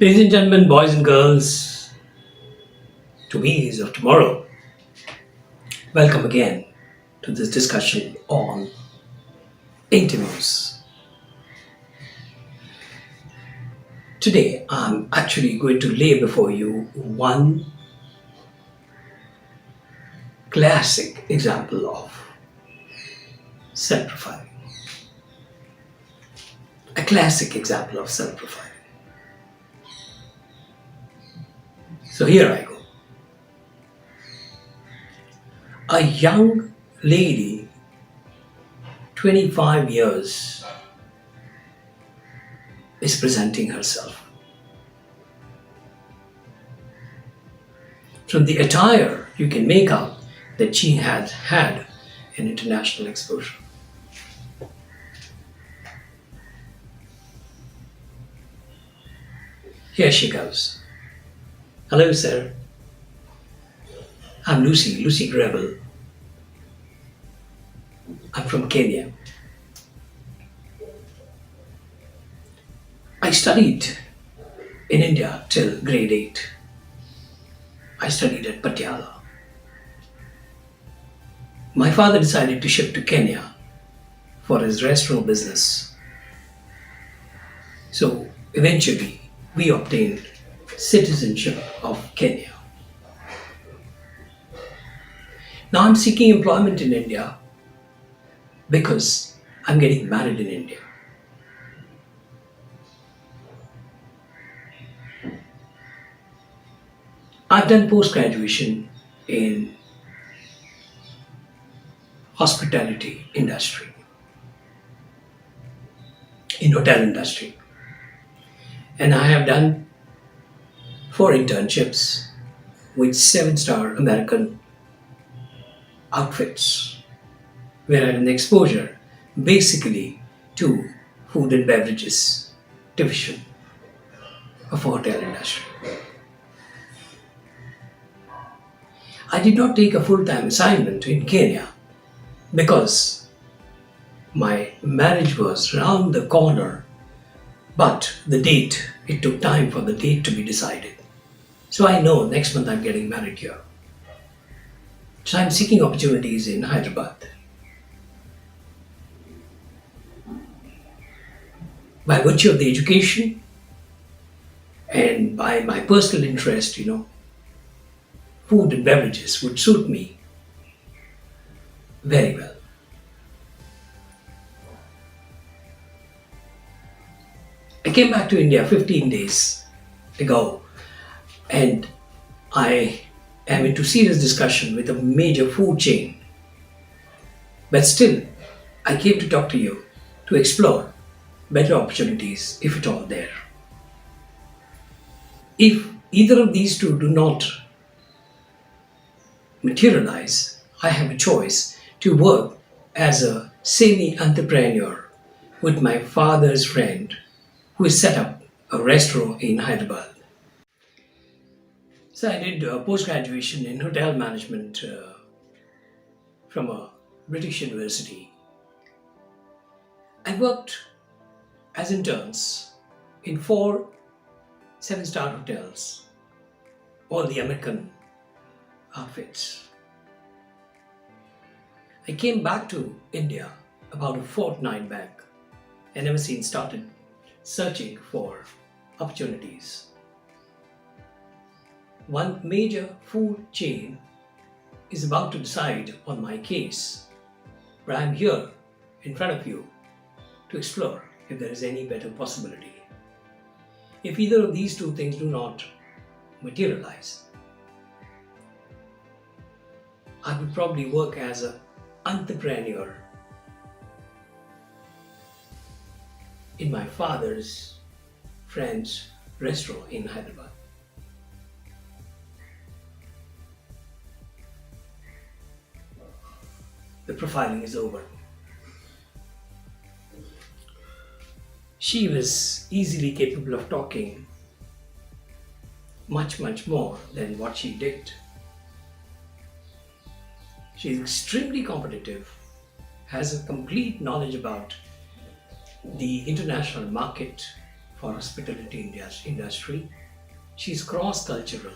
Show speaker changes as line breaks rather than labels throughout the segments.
Ladies and gentlemen, boys and girls, to bees of tomorrow, welcome again to this discussion on interviews. Today, I'm actually going to lay before you one classic example of self profiling. A classic example of self profiling. So here I go. A young lady, 25 years, is presenting herself. From the attire, you can make out that she had had an international exposure. Here she goes. Hello, sir. I'm Lucy Grebel. I'm from Kenya. I studied in India till grade 8. I studied at Patiala. My father decided to shift to Kenya for his restaurant business. So eventually we obtained citizenship of Kenya. Now I'm seeking employment in India because I'm getting married in India. I've done post-graduation in hospitality industry, in hotel industry. And I have done 4 internships with 7-star American outfits, where I had an exposure basically to food and beverages division of hotel industry. I did not take a full-time assignment in Kenya because my marriage was round the corner, but it took time for the date to be decided. So I know next month I'm getting married here. So I'm seeking opportunities in Hyderabad. By virtue of the education and by my personal interest, food and beverages would suit me very well. I came back to India 15 days ago and I am into serious discussion with a major food chain. But still, I came to talk to you to explore better opportunities if at all there. If either of these two do not materialize, I have a choice to work as a semi-entrepreneur with my father's friend who has set up a restaurant in Hyderabad. So I did post-graduation in hotel management from a British university. I worked as interns in 4 7-star hotels, all the American outfits. I came back to India about a fortnight back and ever since started searching for opportunities. One major food chain is about to decide on my case, but I'm here in front of you to explore if there is any better possibility. If either of these two things do not materialize, I would probably work as an entrepreneur in my father's friend's restaurant in Hyderabad. The profiling is over. She was easily capable of talking much more than what she did. She is extremely competitive, has a complete knowledge about the international market for hospitality industry. She's cross-cultural.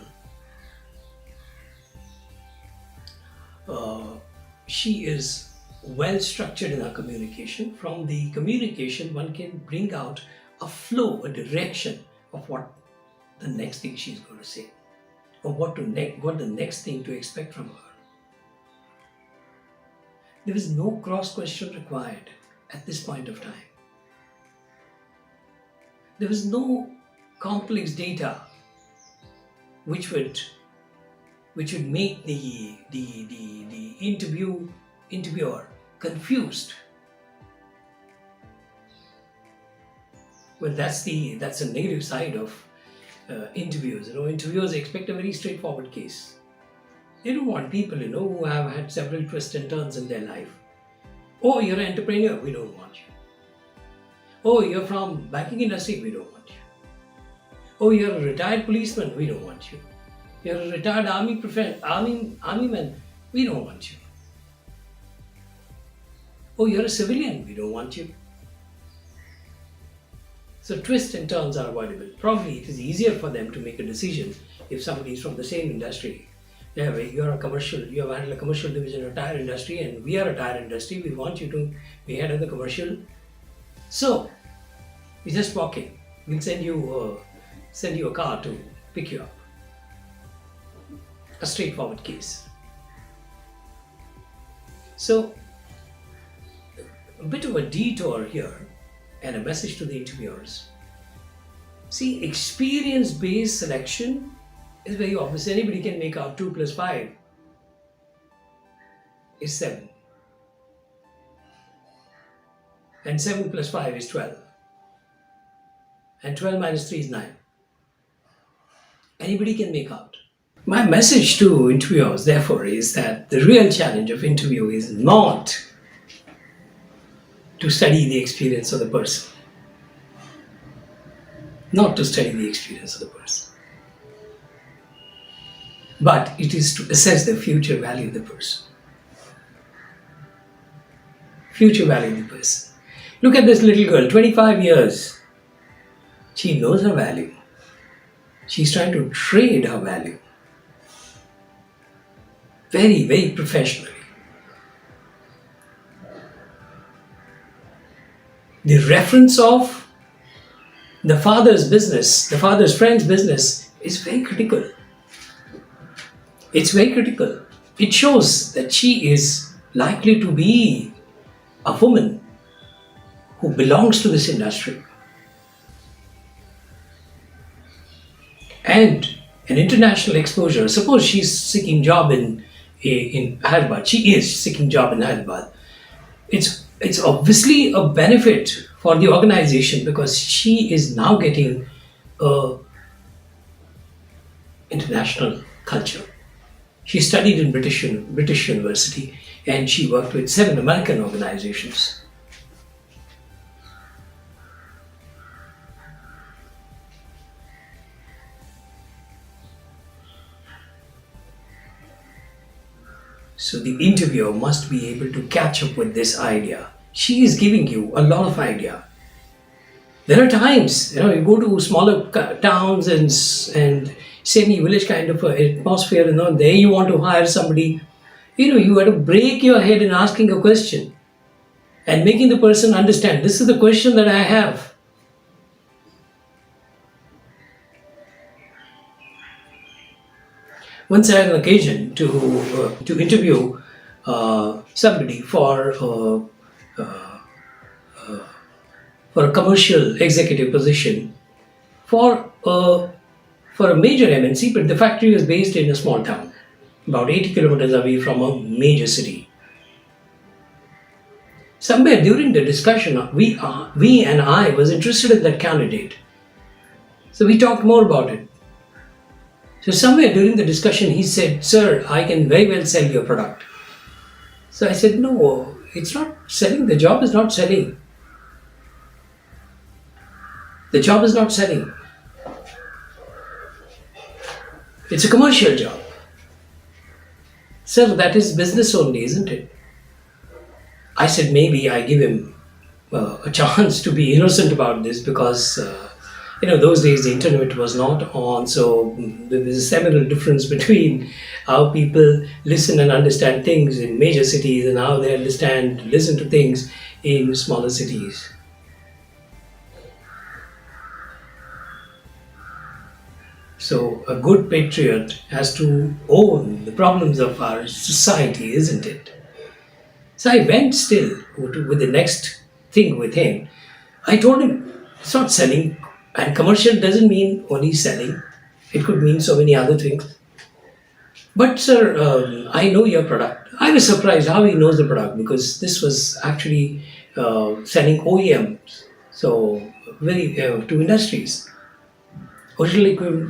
She is well structured in her communication. From the communication, one can bring out a flow, a direction of what the next thing she's going to say, or what the next thing to expect from her. There is no cross question required at this point of time. There is no complex data which would make the interviewer confused. Well, that's a negative side of interviews. Interviewers expect a very straightforward case. They don't want people, who have had several twists and turns in their life. Oh, you're an entrepreneur, we don't want you. Oh, you're from banking industry, we don't want you. Oh, you're a retired policeman, we don't want you. You're a retired army man, we don't want you. Oh, you're a civilian, we don't want you. So twists and turns are avoidable. Probably it is easier for them to make a decision if somebody is from the same industry. Yeah, you have handled a commercial division of tire industry, and we are a tire industry. We want you to be head of the commercial. So we just walk in. We'll send you a car to pick you up. A straightforward case. So a bit of a detour here and a message to the interviewers. See, experience-based selection is very obvious. Anybody can make out 2 plus 5 is 7. And 7 plus 5 is 12. And 12 minus 3 is 9. Anybody can make out. My message to interviewers, therefore, is that the real challenge of interview is not to study the experience of the person. Not to study the experience of the person. But it is to assess the future value of the person. Future value of the person. Look at this little girl, 25 years. She knows her value. She's trying to trade her value. Very, very professionally. The reference of the father's business, the father's friend's business is very critical. It's very critical. It shows that she is likely to be a woman who belongs to this industry. And an international exposure. Suppose she's seeking job in Hyderabad. She is seeking job in Hyderabad. It's obviously a benefit for the organization because she is now getting international culture. She studied in British University and she worked with 7 American organizations. So the interviewer must be able to catch up with this idea. She is giving you a lot of idea. There are times, you go to smaller towns and semi-village kind of atmosphere, there you want to hire somebody, you have to break your head in asking a question and making the person understand, this is the question that I have. Once I had an occasion to interview somebody for a commercial executive position for a major MNC, but the factory was based in a small town, about 80 kilometers away from a major city. Somewhere during the discussion, we and I was interested in that candidate. So we talked more about it. So somewhere during the discussion, he said, "Sir, I can very well sell your product." So I said, "No, it's not selling. The job is not selling. The job is not selling. It's a commercial job." "Sir, that is business only, isn't it?" I said, maybe I give him a chance to be innocent about this because Those days the internet was not on, so there was a seminal difference between how people listen and understand things in major cities and how they listen to things in smaller cities. So a good patriot has to own the problems of our society, isn't it? So I went still with the next thing with him. I told him it's not selling, and commercial doesn't mean only selling. It could mean so many other things. But sir, I know your product. I was surprised how he knows the product because this was actually selling OEMs, so very to industries. Original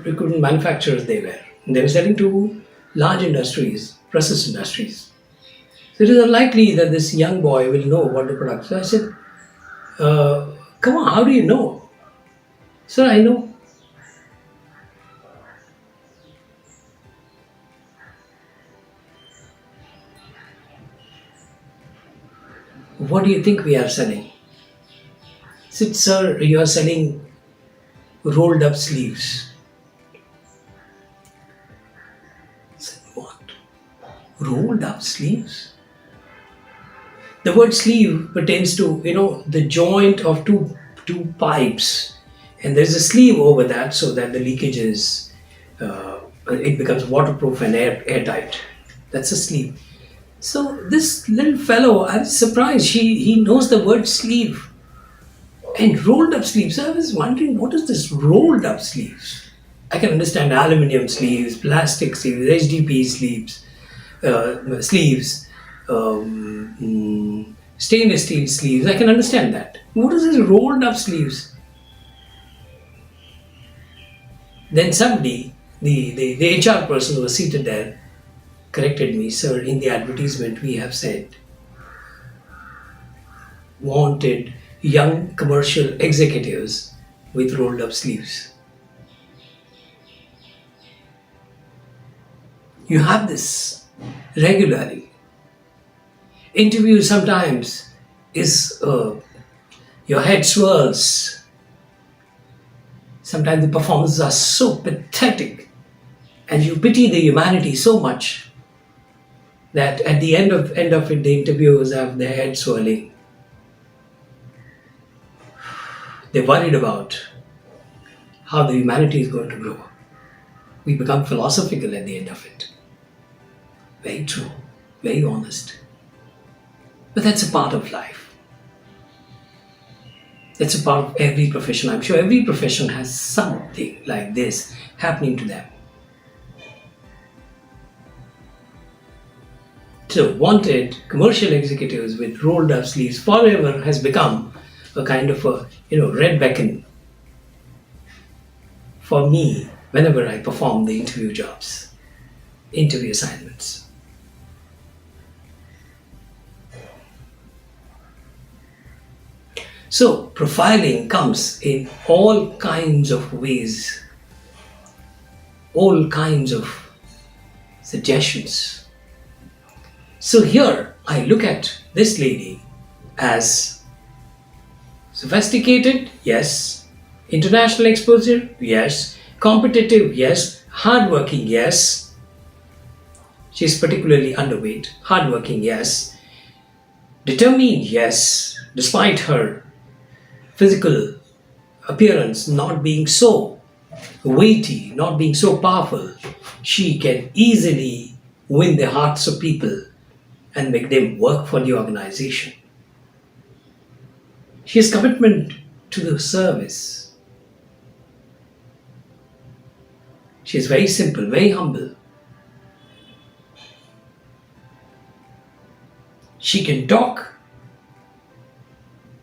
equipment manufacturers they were. They were selling to large industries, process industries. So it is unlikely that this young boy will know what the product. So I said, "Come on, how do you know?" Sir, I know. What do you think we are selling? I said, sir, you are selling rolled up sleeves. I said, what? Rolled up sleeves? The word sleeve pertains to the joint of two pipes, and there's a sleeve over that so that the leakage is it becomes waterproof and airtight. That's a sleeve. So this little fellow, I was surprised. He knows the word sleeve and rolled up sleeves. So I was wondering what is this rolled up sleeves. I can understand aluminium sleeves, plastic sleeves, HDP sleeves, stainless steel sleeves. I can understand that. What is this rolled up sleeves? Then somebody, the HR person who was seated there, corrected me, sir. In the advertisement, we have said wanted young commercial executives with rolled up sleeves. You have this regularly. Interview sometimes is your head swirls. Sometimes the performances are so pathetic, and you pity the humanity so much that at the end of it, the interviewers have their head swirling. They're worried about how the humanity is going to grow. We become philosophical at the end of it. Very true, very honest. But that's a part of life. That's a part of every profession. I'm sure every profession has something like this happening to them. So, wanted commercial executives with rolled up sleeves forever has become a kind of a red beacon for me whenever I perform the interview assignments. So, profiling comes in all kinds of ways, all kinds of suggestions. So, here I look at this lady as sophisticated, yes. International exposure, yes. Competitive, yes. Hardworking, yes. She's particularly underweight. Hardworking, yes. Determined, yes. Despite her physical appearance not being so weighty, not being so powerful, she can easily win the hearts of people and make them work for the organization. She has commitment to the service. She is very simple, very humble. She can talk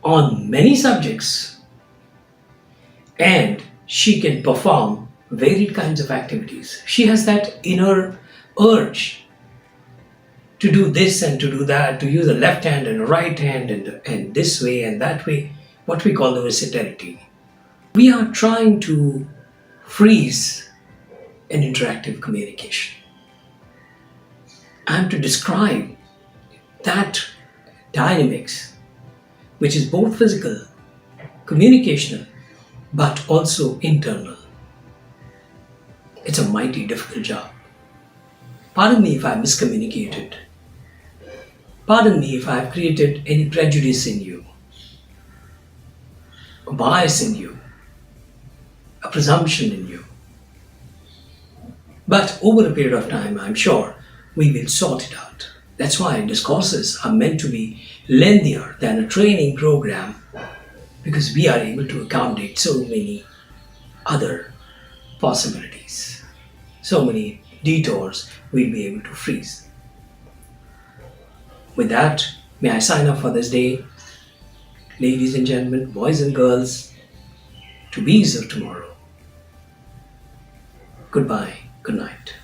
on many subjects and she can perform varied kinds of activities. She has that inner urge to do this and to do that, to use a left hand and a right hand and this way and that way, what we call the versatility. We are trying to freeze an interactive communication. And to describe that dynamics, which is both physical, communicational, but also internal. It's a mighty difficult job. Pardon me if I miscommunicated. Pardon me if I have created any prejudice in you, a bias in you, a presumption in you. But over a period of time, I'm sure we will sort it out. That's why discourses are meant to be lengthier than a training program, because we are able to accommodate so many other possibilities, so many detours we'll be able to freeze. With that, may I sign off for this day, ladies and gentlemen, boys and girls, to bees of tomorrow. Goodbye, good night.